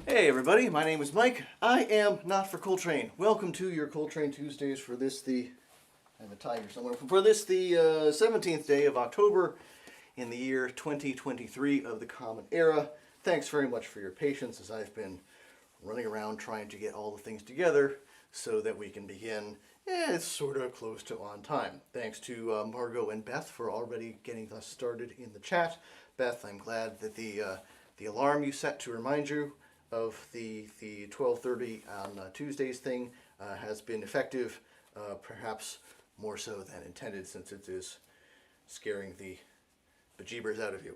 Hey everybody, my name is Mike. I am not for Coltrane. Welcome to your Coltrane Tuesdays for this I have a tie here somewhere. For this the 17th day of October in the year 2023 of the Common Era. Thanks very much for your patience as I've been running around trying to get all the things together so that we can begin. It's sort of close to on time. Thanks to Margot and Beth for already getting us started in the chat. Beth, I'm glad that the alarm you set to remind you of the 12:30 on Tuesdays thing has been effective, perhaps more so than intended, since it is scaring the bejeebers out of you.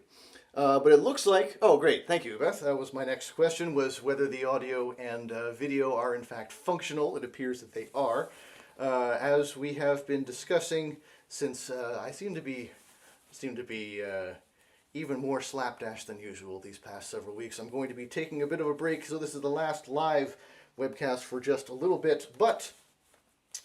But it looks like, oh great, thank you Beth. That was my next question, was whether the audio and video are in fact functional. It appears that they are. As we have been discussing, since I seem to be even more slapdash than usual these past several weeks, I'm going to be taking a bit of a break, so this is the last live webcast for just a little bit, but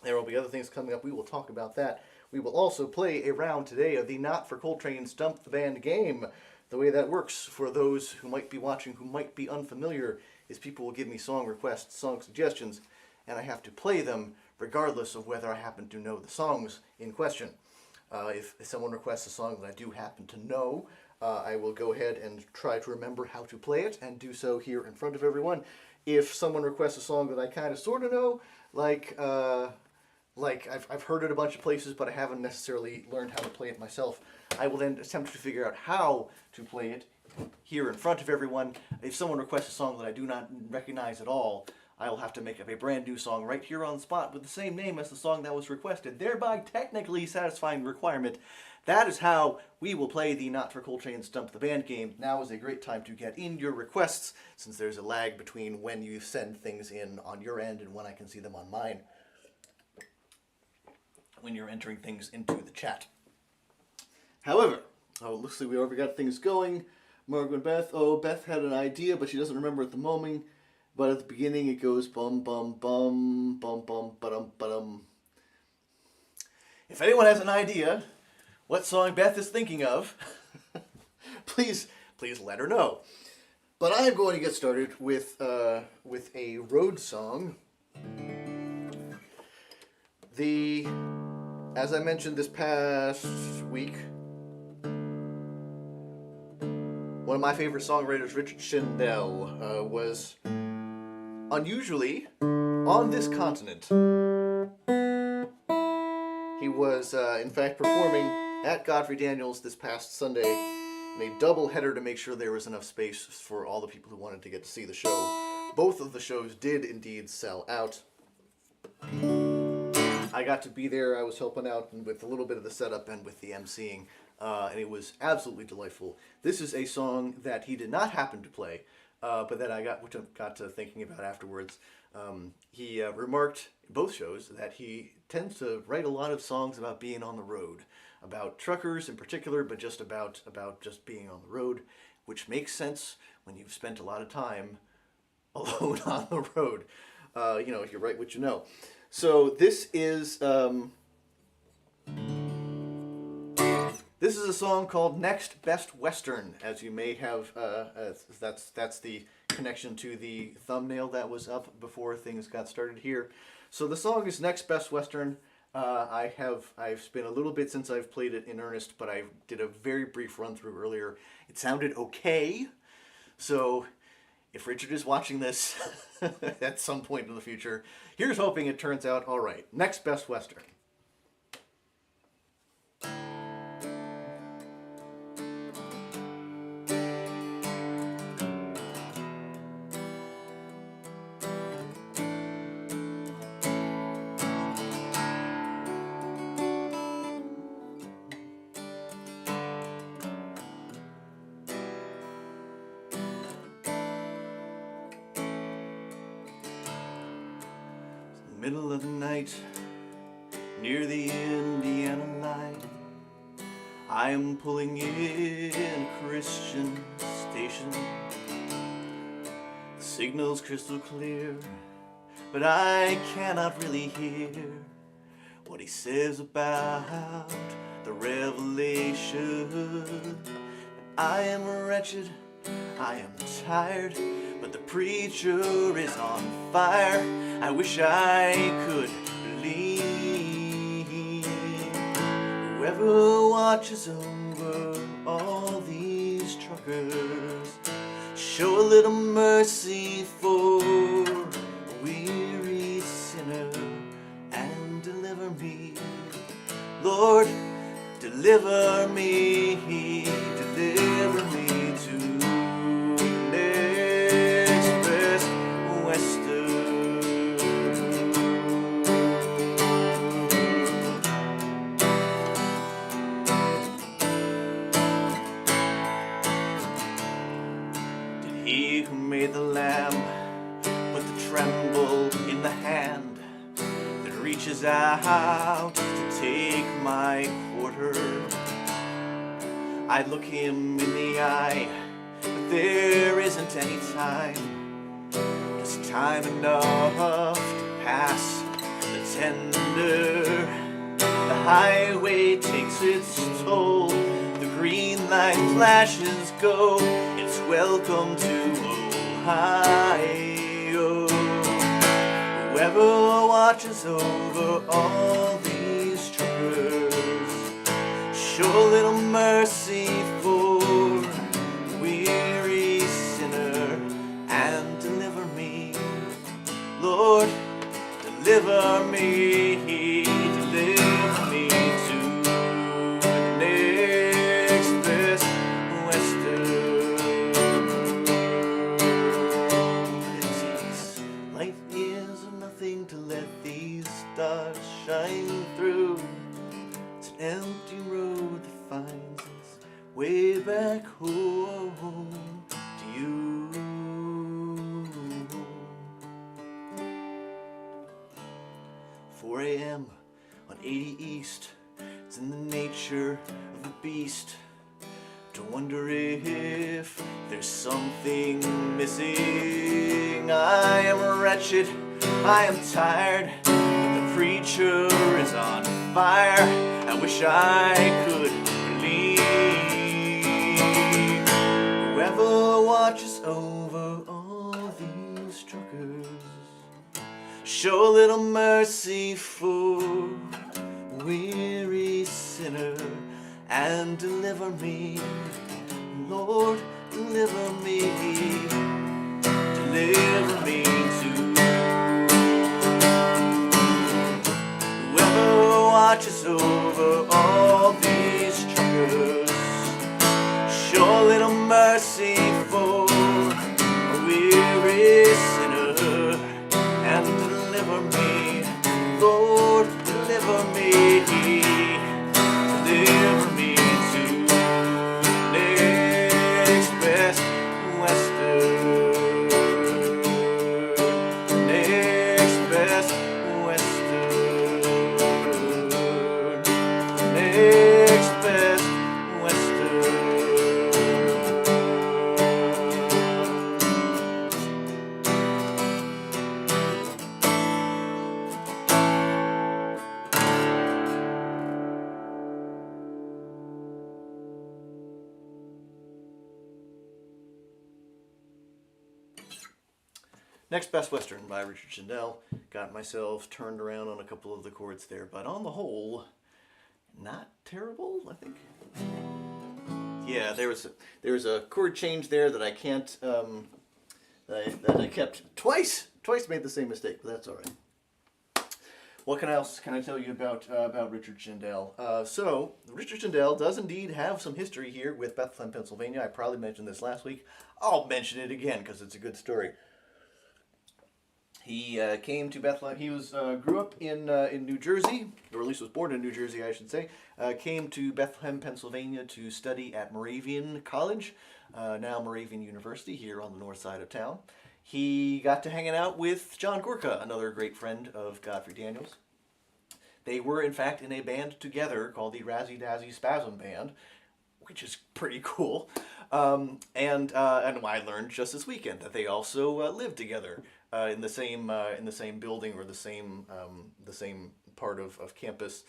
there will be other things coming up. We will talk about that. We will also play a round today of the Not for Coltrane Stump the Band game. The way that works, for those who might be watching who might be unfamiliar, is people will give me song requests, song suggestions, and I have to play them regardless of whether I happen to know the songs in question. If someone requests a song that I do happen to know, I will go ahead and try to remember how to play it and do so here in front of everyone. If someone requests a song that I kind of sort of know, like I've heard it a bunch of places but I haven't necessarily learned how to play it myself, I will then attempt to figure out how to play it here in front of everyone. If someone requests a song that I do not recognize at all, I will have to make up a brand new song right here on the spot with the same name as the song that was requested, thereby technically satisfying the requirement. That is how we will play the Not for Coltrane Stump the Band game. Now is a great time to get in your requests, since there's a lag between when you send things in on your end and when I can see them on mine, when you're entering things into the chat. However, it looks like we already got things going. Margaret and Beth, Beth had an idea, but she doesn't remember at the moment. But at the beginning it goes bum bum bum bum bum ba-dum ba-dum. If anyone has an idea what song Beth is thinking of, please let her know. But I am going to get started with a road song. As I mentioned this past week, one of my favorite songwriters, Richard Shendell, was unusually on this continent. He was, in fact, performing at Godfrey Daniels this past Sunday in a double header to make sure there was enough space for all the people who wanted to get to see the show. Both of the shows did indeed sell out. I got to be there. I was helping out with a little bit of the setup and with the emceeing, and it was absolutely delightful. This is a song that he did not happen to play, but that I got to thinking about afterwards. He remarked in both shows that he tends to write a lot of songs about being on the road, about truckers in particular, but just about just being on the road, which makes sense when you've spent a lot of time alone on the road. If you write what you know. So this is a song called Next Best Western, as you may have, that's the connection to the thumbnail that was up before things got started here. So the song is Next Best Western. I've been a little bit since I've played it in earnest, but I did a very brief run through earlier. It sounded okay, so if Richard is watching this at some point in the future, here's hoping it turns out all right. Next Best Western. Middle of the night, near the Indiana line, I am pulling in a Christian station. The signal's crystal clear, but I cannot really hear what he says about the revelation. I am wretched, I am tired, but the preacher is on fire. I wish I could believe. Whoever watches over all these truckers, show a little mercy for a weary sinner and deliver me. Lord, deliver me to next best western. Did he who made the lamb put the tremble in the hand that reaches out to take my quarter? I'd look him in the eye, but there isn't any time. It's time enough to pass the tender. The highway takes its toll, the green light flashes go. It's welcome to Ohio. Whoever watches over all these truckers, show a little mercy for a weary sinner and deliver me. Lord, deliver me to the next best western. Light is nothing to let these stars shine through. It's an empty road that finds its way back home to you. 4 a.m. on 80 East. It's in the nature of the beast to wonder if there's something missing. I am wretched, I am tired, but the preacher is on fire. I wish I could believe. Whoever watches over all these truckers, show a little mercy for a weary sinner and deliver me. Lord, deliver me to whoever watches over all these truckers, show a little mercy for a weary sinner and deliver me. Lord, deliver me to next best western. Next best western. Next best western. Next Best Western by Richard Shindell. Got myself turned around on a couple of the chords there, but on the whole, not terrible, I think. Yeah, there was a chord change there that I can't that I kept twice made the same mistake, but that's all right. What else can I tell you about Richard Shindell? So Richard Shindell does indeed have some history here with Bethlehem, Pennsylvania. I probably mentioned this last week. I'll mention it again because it's a good story. He came to Bethlehem. He grew up in New Jersey, or at least was born in New Jersey, I should say. Came to Bethlehem, Pennsylvania to study at Moravian College, now Moravian University, here on the north side of town. He got to hanging out with John Gorka, another great friend of Godfrey Daniels. They were, in fact, in a band together called the Razzie Dazzie Spasm Band, which is pretty cool. And I learned just this weekend that they also lived together in the same building or the same part of campus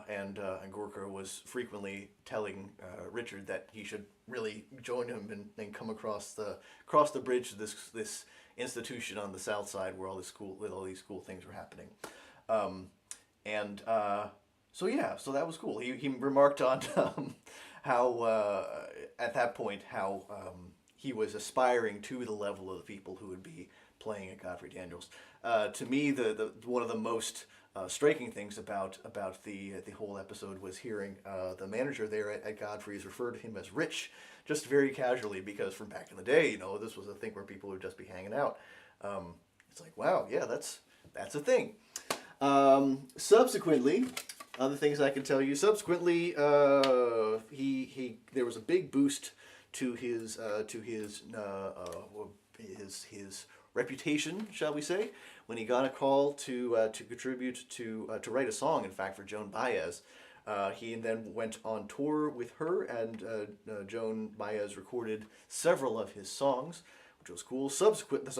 And Gorka was frequently telling Richard that he should really join him and come across the bridge to this institution on the south side where all these cool things were happening. And so yeah, so that was cool. He remarked on how at that point how he was aspiring to the level of the people who would be playing at Godfrey Daniels. To me, the one of the most striking things about the whole episode was hearing the manager there at Godfrey's refer to him as Rich, just very casually, because from back in the day, this was a thing where people would just be hanging out. It's like, wow, yeah, that's a thing. Subsequently, other things I can tell you. Subsequently, there was a big boost to his reputation, shall we say, when he got a call to contribute to write a song. In fact, for Joan Baez, he then went on tour with her, and Joan Baez recorded several of his songs, which was cool. So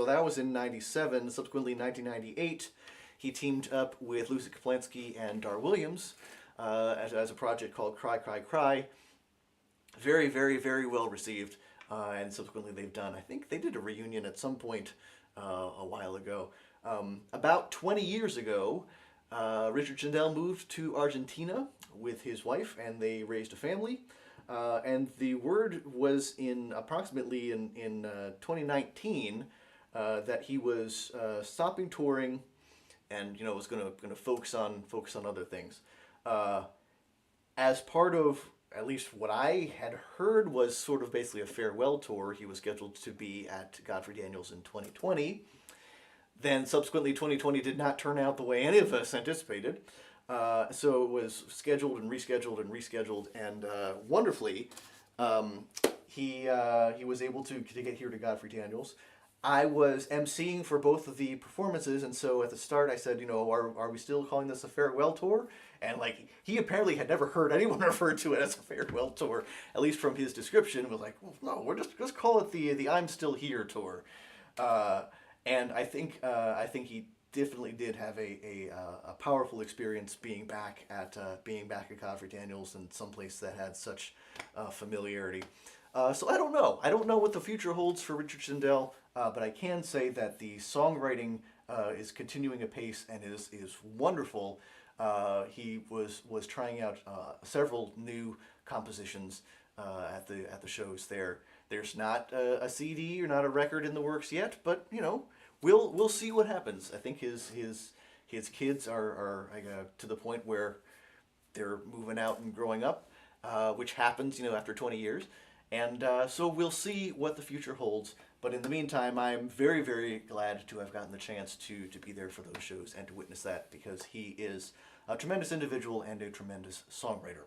that was in '97. Subsequently, in 1998, he teamed up with Lucy Kaplansky and Dar Williams as a project called Cry, Cry, Cry. Very, very, very well received. And subsequently they've done, I think they did a reunion at some point a while ago. About 20 years ago, Richard Shendel moved to Argentina with his wife, and they raised a family. And the word was approximately in 2019 that he was stopping touring, and was going to focus on other things. As part of, at least what I had heard, was sort of basically a farewell tour. He was scheduled to be at Godfrey Daniels in 2020. Then subsequently 2020 did not turn out the way any of us anticipated. So it was scheduled and rescheduled, and wonderfully, he was able to get here to Godfrey Daniels. I was emceeing for both of the performances, and so at the start I said, are we still calling this a farewell tour? And he apparently had never heard anyone refer to it as a farewell tour, at least from his description. Was like, well, no, we're just call it the I'm Still Here tour. And I think he definitely did have a powerful experience being back at Godfrey Daniels, and someplace that had such familiarity. So I don't know. I don't know what the future holds for Richard Shendel, but I can say that the songwriting is continuing apace and is wonderful. He was trying out several new compositions at the shows there. There's not a CD or not a record in the works yet, but we'll see what happens. I think his kids are to the point where they're moving out and growing up, which happens after 20 years. And so we'll see what the future holds. But in the meantime, I'm very, very glad to have gotten the chance to be there for those shows and to witness that, because he is a tremendous individual and a tremendous songwriter.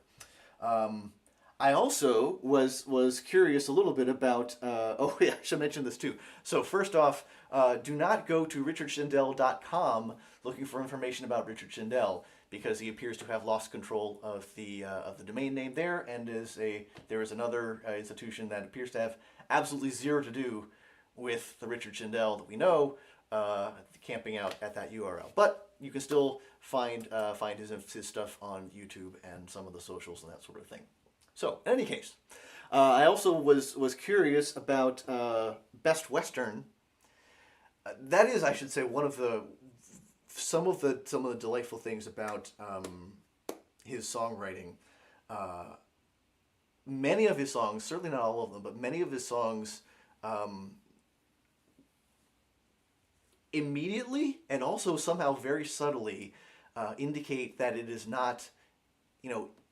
I also was curious a little bit about, oh yeah, I should mention this too. So first off, do not go to richardshendel.com looking for information about Richard Shendel, because he appears to have lost control of the domain name there, and there is another institution that appears to have absolutely zero to do with the Richard Shendel that we know, camping out at that URL. But you can still find his stuff on YouTube and some of the socials and that sort of thing. So in any case, I also was curious about Best Western. That is, I should say, one of some of the delightful things about his songwriting. Many of his songs, certainly not all of them, but many of his songs immediately and also somehow very subtly indicate that it is not,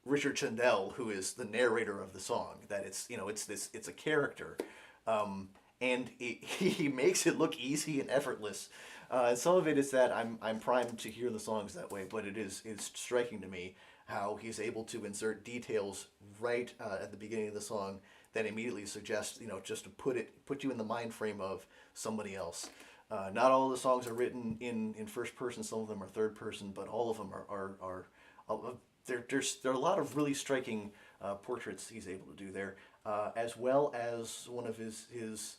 Richard Shendel who is the narrator of the song. That it's a character, and he makes it look easy and effortless. And some of it is that I'm primed to hear the songs that way, but it's striking to me how he's able to insert details right at the beginning of the song that immediately suggest, just to put you in the mind frame of somebody else. Not all of the songs are written in first person. Some of them are third person, but all of them are there are a lot of really striking portraits he's able to do there, as well as one of his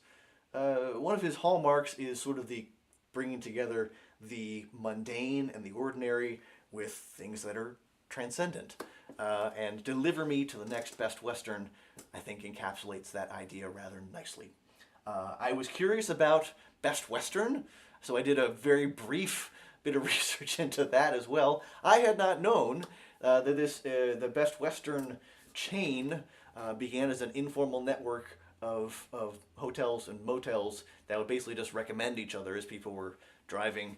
hallmarks is sort of the bringing together the mundane and the ordinary with things that are transcendent. And Deliver Me to the Next Best Western, I think, encapsulates that idea rather nicely. I was curious about Best Western, so I did a very brief bit of research into that as well. I had not known that the Best Western chain began as an informal network of hotels and motels that would basically just recommend each other as people were driving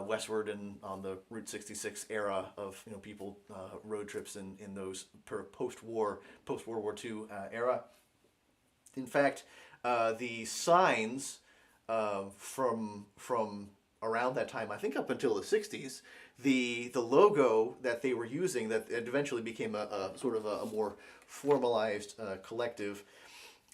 westward and on the Route 66 era of people road trips in those post-World War II era. In fact, the signs from around that time, I think up until the 60s, the logo that they were using, that it eventually became a sort of a more formalized collective.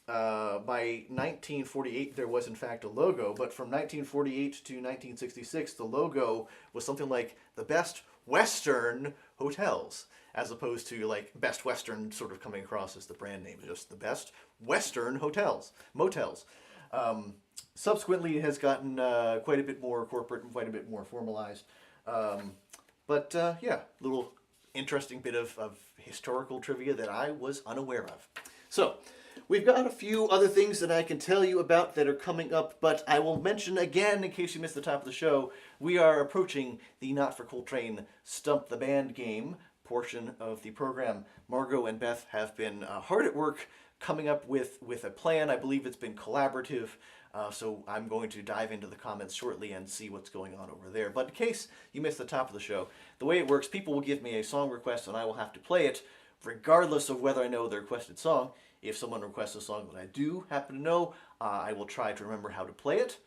By 1948, there was in fact a logo, but from 1948 to 1966, the logo was something like the Best Western Hotels, as opposed to like Best Western sort of coming across as the brand name, just the Best Western Motels. Subsequently, it has gotten quite a bit more corporate and quite a bit more formalized. Yeah, little interesting bit of historical trivia that I was unaware of. So, we've got a few other things that I can tell you about that are coming up, but I will mention again, in case you missed the top of the show, we are approaching the Not for Coltrane Stump the Band game portion of the program. Margot and Beth have been hard at work coming up with a plan. I believe it's been collaborative, so I'm going to dive into the comments shortly and see what's going on over there. But in case you missed the top of the show, the way it works, people will give me a song request and I will have to play it regardless of whether I know the requested song. If someone requests a song that I do happen to know, I will try to remember how to play it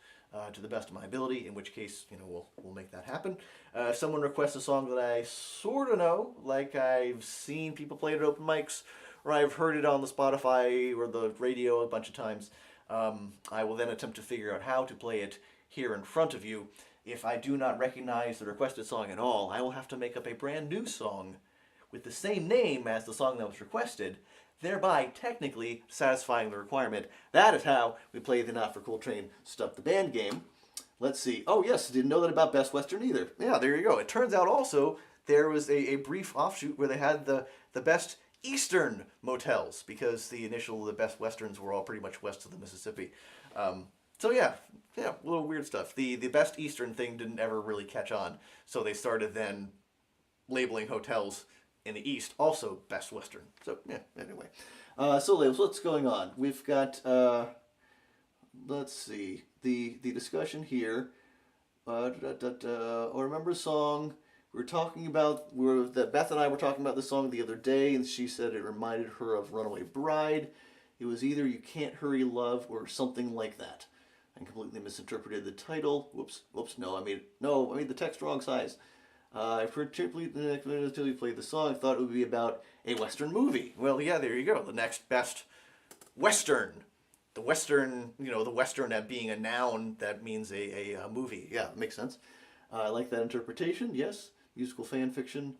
to the best of my ability, in which case, we'll make that happen. If someone requests a song that I sort of know, like I've seen people play it at open mics, or I've heard it on the Spotify or the radio a bunch of times, I will then attempt to figure out how to play it here in front of you. If I do not recognize the requested song at all, I will have to make up a brand new song with the same name as the song that was requested, thereby technically satisfying the requirement. That is how we play the Not for Coltrane Stump the Band game. Let's see. Oh yes, didn't know that about Best Western either. Yeah, there you go. It turns out also there was a brief offshoot where they had the Best Eastern Motels, because the Best Westerns were all pretty much west of the Mississippi. So yeah, a little weird stuff. The Best Eastern thing didn't ever really catch on, so they started then labeling hotels in the East also Best Western. So yeah, anyway. So labels, what's going on? We've got, let's see, the discussion here. Remember a song we were talking about, that Beth and I were talking about this song the other day, and she said it reminded her of Runaway Bride. It was either You Can't Hurry Love or something like that. I completely misinterpreted the title. Whoops, no, I made the text wrong size. I've heard particularly until you played the song, I thought it would be about a Western movie. Well, yeah, there you go. The next best Western. The Western, the Western at being a noun, that means a movie. Yeah, makes sense. I like that interpretation, yes. Musical fan fiction.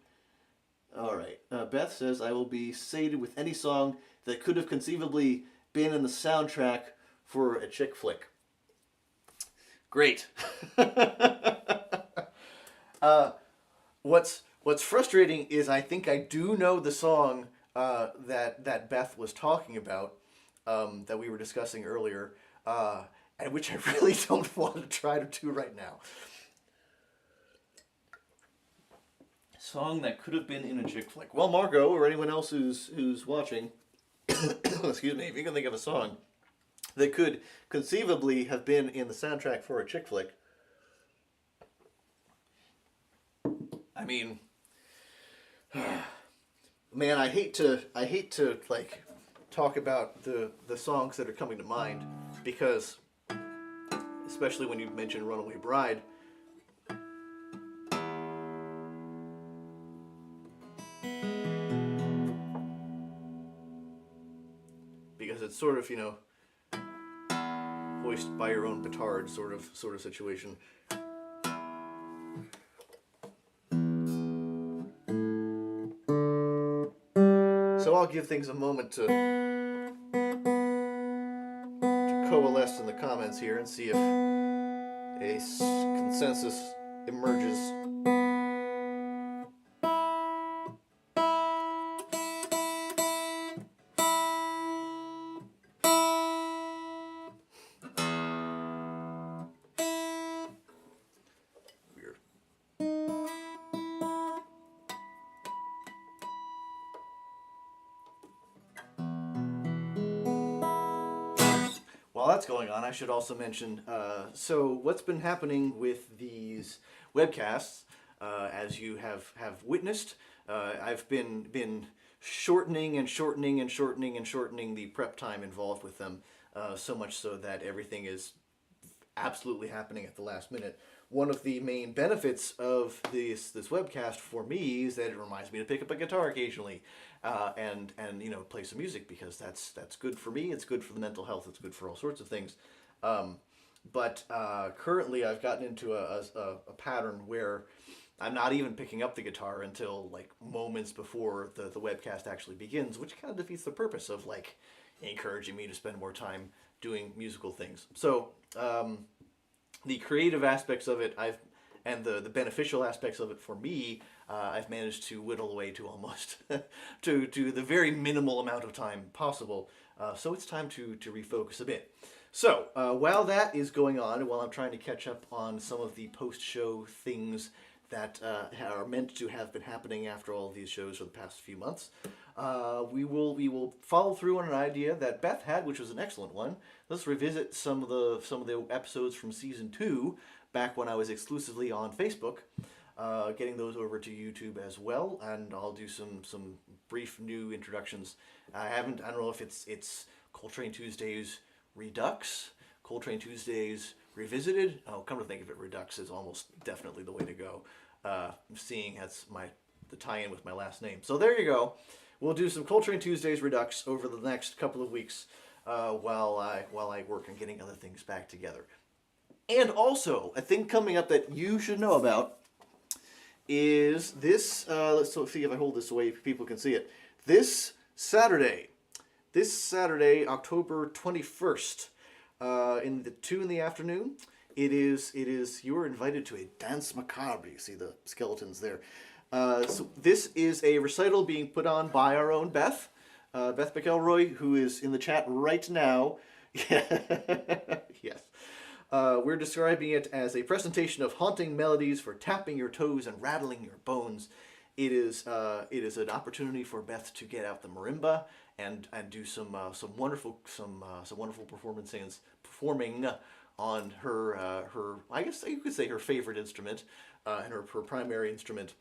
All right. Beth says, I will be sated with any song that could have conceivably been in the soundtrack for a chick flick. Great. What's frustrating is I think I do know the song that Beth was talking about, that we were discussing earlier, and which I really don't want to try to do right now. Song that could have been in a chick flick. Well, Margot, or anyone else who's watching, excuse me, if you can think of a song that could conceivably have been in the soundtrack for a chick flick. I mean, man, I hate to like talk about the songs that are coming to mind, because especially when you mention Runaway Bride, because it's sort of, hoist by your own petard sort of situation. So I'll give things a moment to coalesce in the comments here and see if a consensus emerges. while that's going on, I should also mention, so what's been happening with these webcasts, as you have witnessed, I've been shortening and shortening and shortening and shortening the prep time involved with them, so much so that everything is absolutely happening at the last minute. One of the main benefits of this webcast for me is that it reminds me to pick up a guitar occasionally, and play some music, because that's good for me. It's good for the mental health. It's good for all sorts of things. But currently, I've gotten into a pattern where I'm not even picking up the guitar until like moments before the webcast actually begins, which kind of defeats the purpose of like encouraging me to spend more time doing musical things. So the creative aspects of it, and the beneficial aspects of it for me, I've managed to whittle away to almost to the very minimal amount of time possible. So it's time to refocus a bit. So while that is going on, and while I'm trying to catch up on some of the post-show things that are meant to have been happening after all of these shows for the past few months, we will follow through on an idea that Beth had, which was an excellent one. Let's revisit some of the episodes from season 2, back when I was exclusively on Facebook, getting those over to YouTube as well, and I'll do some brief new introductions. I don't know if it's Coltrane Tuesdays Redux, Coltrane Tuesdays Revisited. Oh, come to think of it, Redux is almost definitely the way to go, seeing as the tie-in with my last name. So there you go. We'll do some Coltrane Tuesdays Redux over the next couple of weeks, while I work on getting other things back together. And also, a thing coming up that you should know about is this. Let's see if I hold this away, people can see it. This Saturday, October 21st, in the 2 in the afternoon, it is. You are invited to a dance macabre. You see the skeletons there. So this is a recital being put on by our own Beth McElroy, who is in the chat right now. Yes. We're describing it as a presentation of haunting melodies for tapping your toes and rattling your bones. It is an opportunity for Beth to get out the marimba and do some wonderful performing on her I guess you could say her favorite instrument, and her primary instrument.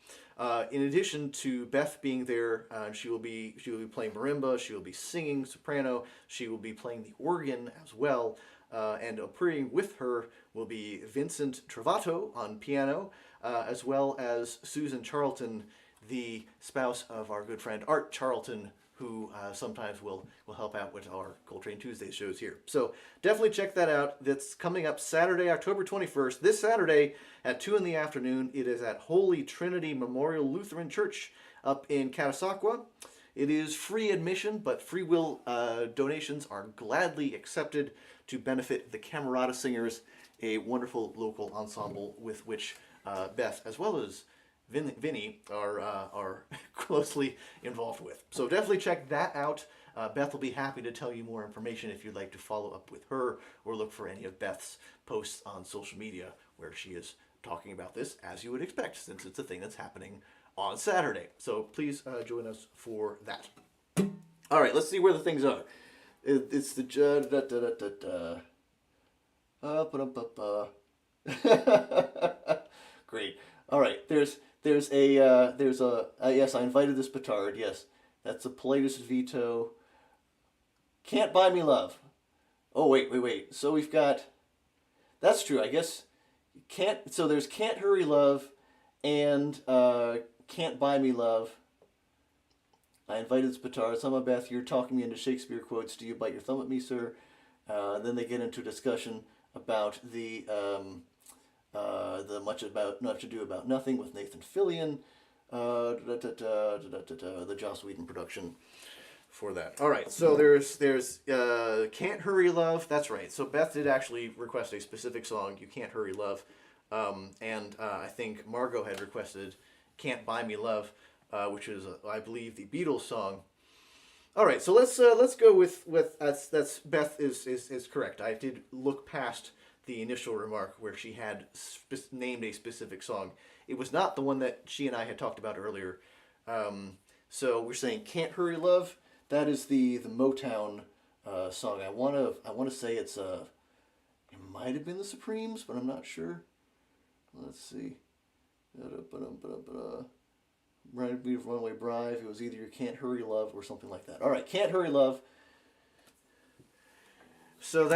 In addition to Beth being there, she will be playing marimba. She will be singing soprano. She will be playing the organ as well. And appearing with her will be Vincent Travato on piano, as well as Susan Charlton, the spouse of our good friend Art Charlton, who sometimes will help out with our Coltrane Tuesday shows here. So definitely check that out. That's coming up Saturday, October 21st. This Saturday at 2 in the afternoon. It is at Holy Trinity Memorial Lutheran Church up in Catasauqua. It is free admission, but free will donations are gladly accepted to benefit the Camerata Singers, a wonderful local ensemble with which Beth, as well as Vinny, are closely involved with. So definitely check that out. Beth will be happy to tell you more information if you'd like to follow up with her or look for any of Beth's posts on social media where she is talking about this, as you would expect, since it's a thing that's happening on Saturday. So please join us for that. All right, let's see where the things are. It's the Great. All right. There's a yes. I invited this petard. Yes, that's a politest veto. Can't buy me love. Oh wait. So we've got. That's true. I guess can't. So there's can't hurry love, and can't buy me love. I invited this petard. Some of Beth, you're talking me into Shakespeare quotes. Do you bite your thumb at me, sir? Then they get into a discussion about the much ado about nothing with Nathan Fillion, the Joss Whedon production for that. All right, so there's Can't Hurry Love. That's right. So Beth did actually request a specific song, You Can't Hurry Love, and I think Margot had requested Can't Buy Me Love, which is I believe the Beatles song. All right, so let's go with that's Beth is correct. I did look past the initial remark where she had named a specific song. It was not the one that she and I had talked about earlier. So we're saying Can't Hurry Love. That is the Motown song. I wanna say it might have been the Supremes, but I'm not sure. Let's see. Runaway Bride. It was either You Can't Hurry Love or something like that. All right, Can't Hurry Love. So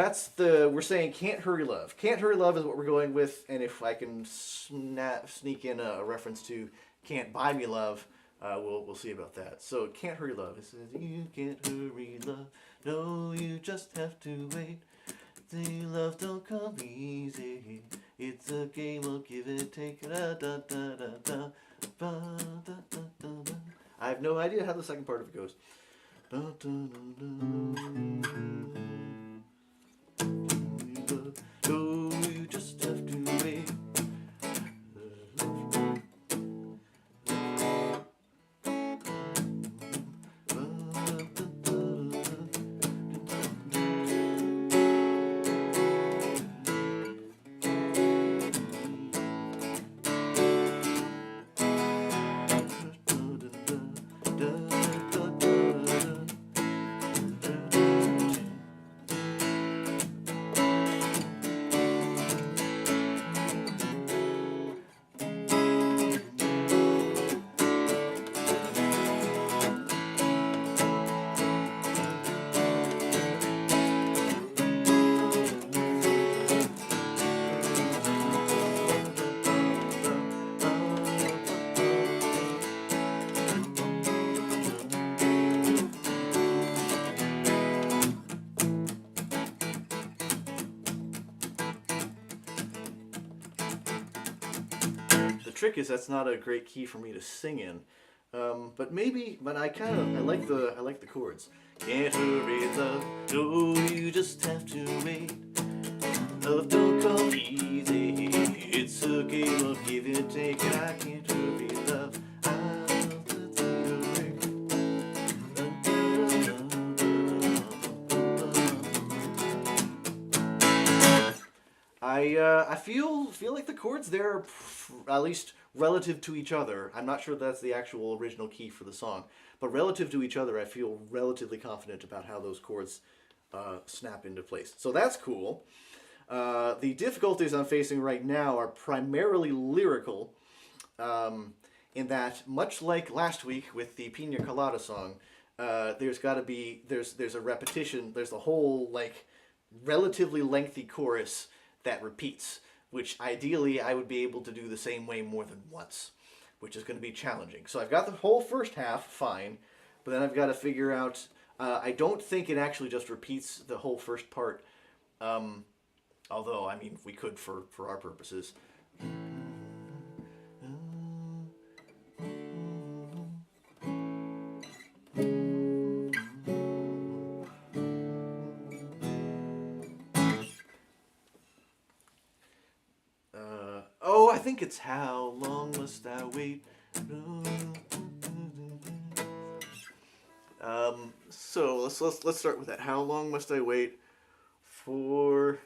we're saying Can't Hurry Love. Can't Hurry Love is what we're going with, and if I can sneak in a reference to Can't Buy Me Love, we'll see about that. So Can't Hurry Love. It says, you can't hurry love, no, you just have to wait. The love don't come easy. It's a game of give and take. Da, da, da, da, da, ba, da, da, da, da. I have no idea how the second part of it goes. Da, da, da, da. No, you just have to wait. The trick is that's not a great key for me to sing in, but I like the chords. Can't hurry love, no, you just have to wait. Love don't come easy, it's a game of give and take. I can't hurry love, I'll take a break. I feel like the chords there are at least relative to each other. I'm not sure that's the actual original key for the song, but relative to each other, I feel relatively confident about how those chords snap into place. So that's cool. The difficulties I'm facing right now are primarily lyrical, in that, much like last week with the Pina Colada song, there's a repetition. There's a whole relatively lengthy chorus that repeats, which ideally I would be able to do the same way more than once, which is going to be challenging. So I've got the whole first half fine, but then I've got to figure out, I don't think it actually just repeats the whole first part, although, I mean, we could for our purposes. I think it's How Long Must I Wait? So let's start with that. How long must I wait for?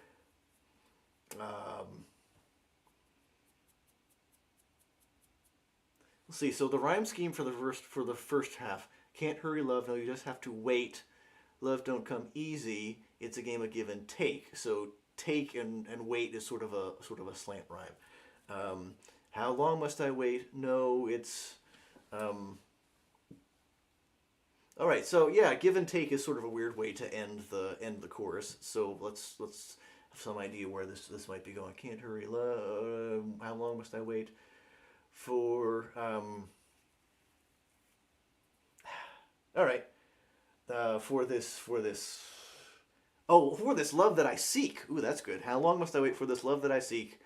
Let's see. So the rhyme scheme for the first half: can't hurry love, no, you just have to wait. Love don't come easy. It's a game of give and take. So take and wait is sort of a slant rhyme. How long must I wait? No, it's all right. So yeah, give and take is sort of a weird way to end the chorus. So let's have some idea where this might be going. Can't hurry love. How long must I wait for? All right. For this. Oh, for this love that I seek. Ooh, that's good. How long must I wait for this love that I seek?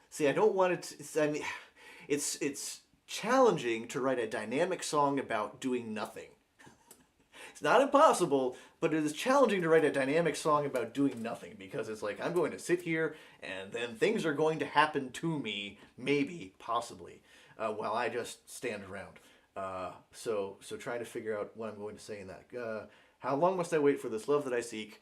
See, I don't want it to, I mean, it's challenging to write a dynamic song about doing nothing. It's not impossible, but it is challenging to write a dynamic song about doing nothing, because it's like, I'm going to sit here and then things are going to happen to me, maybe, possibly, while I just stand around. So trying to figure out what I'm going to say in that. How long must I wait for this love that I seek?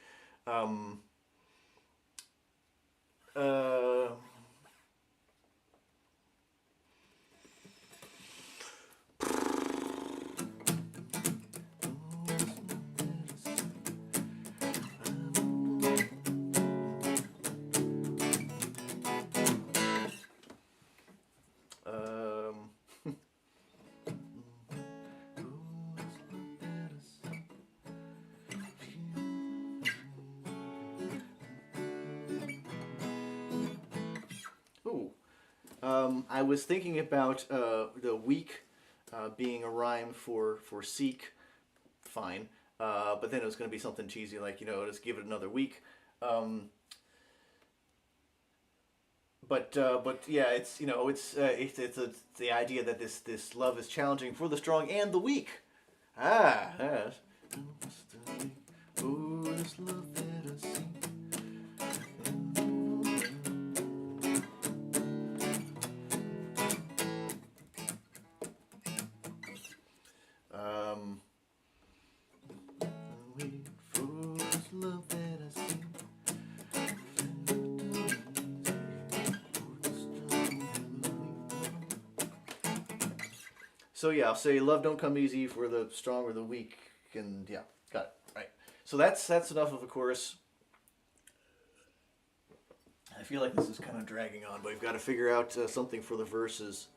I was thinking about the week being a rhyme for seek, fine. But then it was going to be something cheesy like, just give it another week. But yeah, it's the idea that this love is challenging for the strong and the weak. Yes. Oh, this love that I see. Wait for this love that I see. So yeah, I'll say love don't come easy for the strong or the weak, and yeah, got it. Right. So that's enough of a chorus. I feel like this is kind of dragging on, but we've got to figure out something for the verses.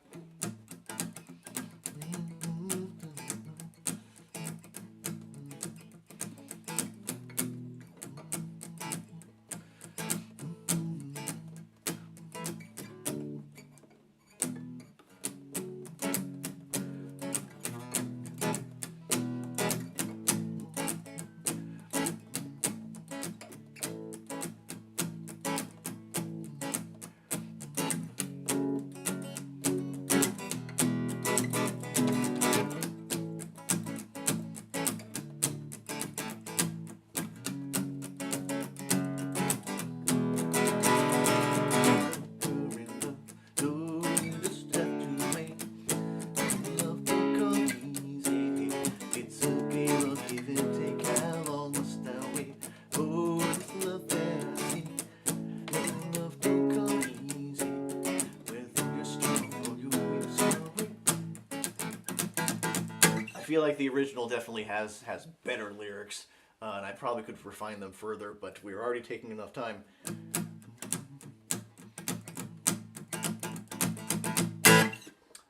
I feel like the original definitely has better lyrics, and I probably could refine them further, but we're already taking enough time.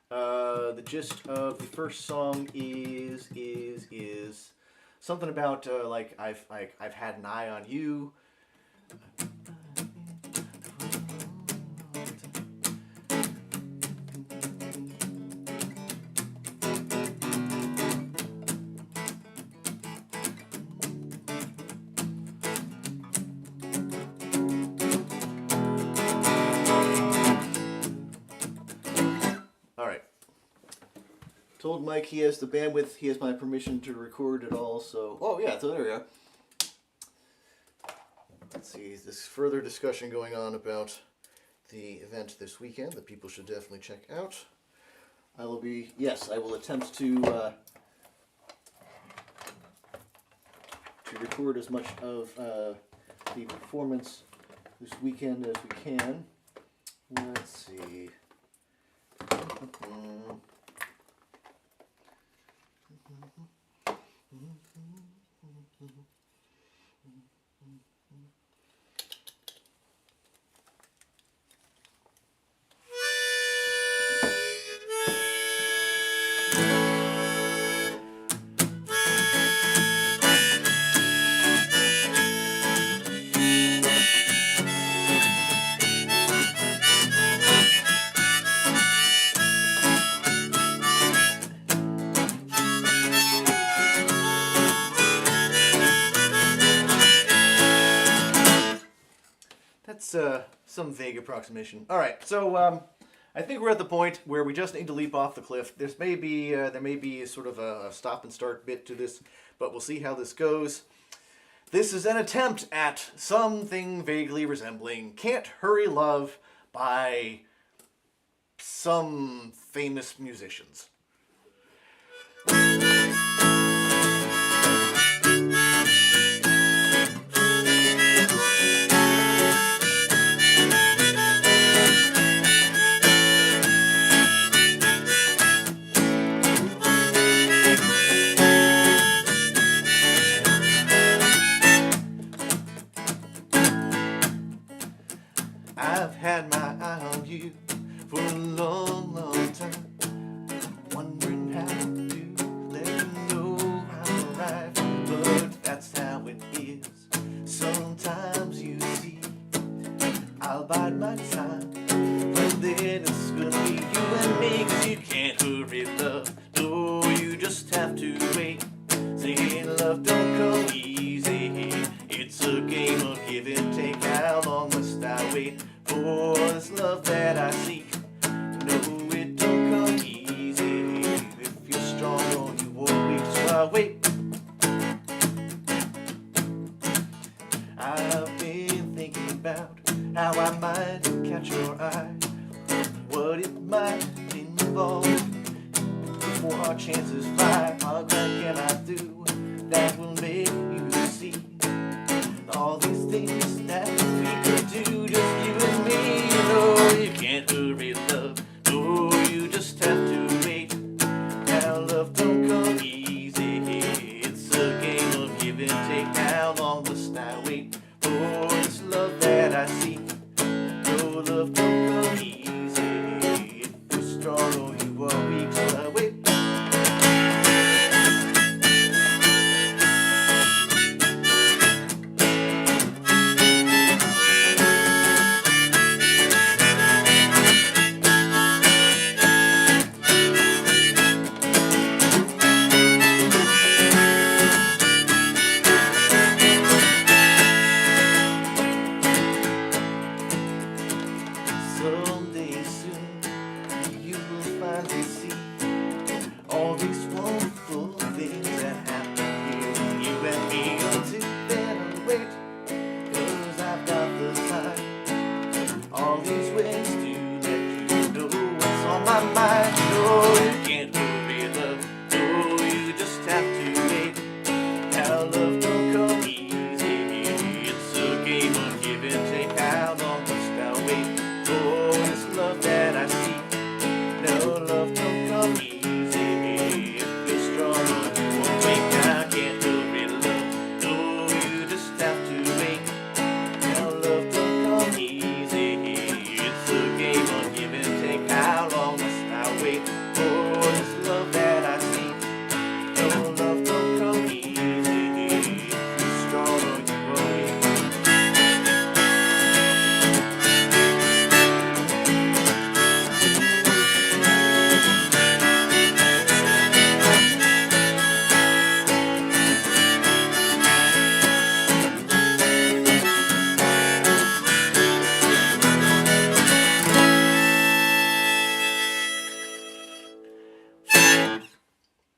The gist of the first song is something about like I've had an eye on you. Told Mike he has the bandwidth, he has my permission to record it all, so... Oh, yeah, so there we go. Let's see, there's further discussion going on about the event this weekend that people should definitely check out. I will attempt to record as much of the performance this weekend as we can. Let's see... some vague approximation. All right, so I think we're at the point where we just need to leap off the cliff. There may be sort of a stop and start bit to this, but we'll see how this goes. This is an attempt at something vaguely resembling "Can't Hurry Love" by some famous musicians. I've had my eye on you for a long, long time, wondering how to let you know I'm right, but that's how it is. Sometimes you see, I'll bide my time, but then it's what it might involve. Before our chances fly, what can I do that will make you see all these things that we could do, just you and me? You know you can't hurry love, no, you just have to wait. Now love don't come easy, it's a game of give and take. How long must I wait for this love that I see? No, love don't come easy, if you're strong or you are weak, so I wait. Someday soon you will finally see all these wonderful things that happen here. You and me until then I'll wait, 'cause I've got the time. All these ways to let you know what's on my mind. No, you can't hurry love, no, you just have to wait. How love don't come easy, it's a game of give and take. How long must I wait for this love that I see? No, love don't come easy, if you're strong you won't wait. I can't hurry love, no, you just have to wait. Now love don't come easy, it's a game of give and take. How long must I wait for this love that I see? No, love don't come easy, if you're strong or you won't wait.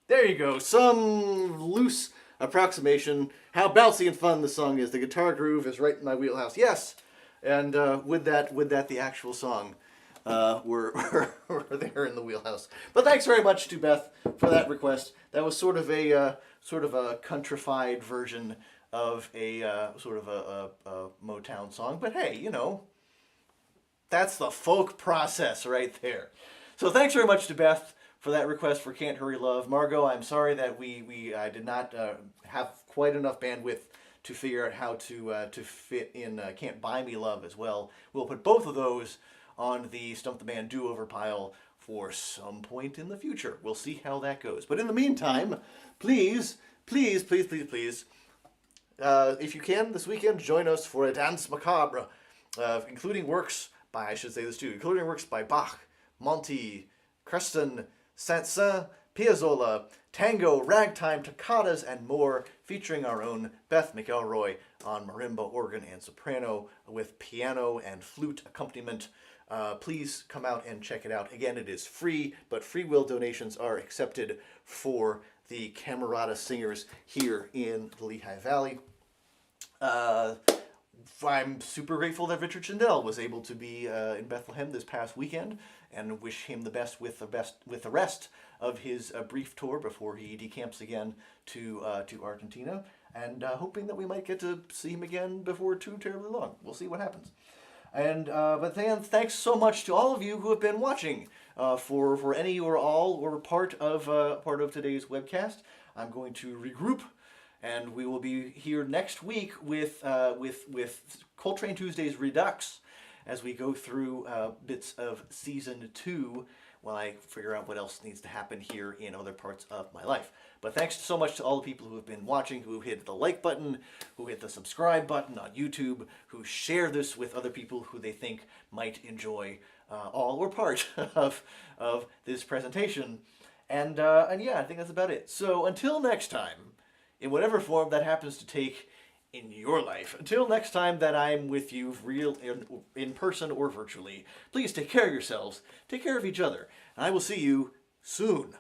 There you go, some loose approximation how bouncy and fun the song is. The guitar groove is right in my wheelhouse. Yes, and with that, the actual song, we're there in the wheelhouse. But thanks very much to Beth for that request. That was sort of a countrified version of a sort of a Motown song. But hey, you know, that's the folk process right there. So thanks very much to Beth for that request for Can't Hurry Love. Margot, I'm sorry that I did not have quite enough bandwidth to figure out how to fit in Can't Buy Me Love as well. We'll put both of those on the Stump the Man do-over pile for some point in the future. We'll see how that goes. But in the meantime, please, please, please, please, please, if you can this weekend, join us for a dance macabre, including works by, I should say this too, including works by Bach, Monti, Creston, Saint-Saëns, Piazzolla, tango, ragtime, toccatas, and more, featuring our own Beth McElroy on marimba, organ, and soprano, with piano and flute accompaniment. Please come out and check it out. Again, it is free, but free will donations are accepted for the Camerata Singers here in the Lehigh Valley. I'm super grateful that Richard Schindel was able to be in Bethlehem this past weekend, and wish him the best with the rest of his brief tour before he decamps again to Argentina, and hoping that we might get to see him again before too terribly long. We'll see what happens. And but then thanks so much to all of you who have been watching for any or all or part of today's webcast. I'm going to regroup, and we will be here next week with Coltrane Tuesdays Redux, as we go through bits of Season 2 while I figure out what else needs to happen here in other parts of my life. But thanks so much to all the people who have been watching, who hit the like button, who hit the subscribe button on YouTube, who share this with other people who they think might enjoy all or part of this presentation. And yeah, I think that's about it. So until next time, in whatever form that happens to take in your life, until next time that I'm with you real in person or virtually, please take care of yourselves, take care of each other, and I will see you soon.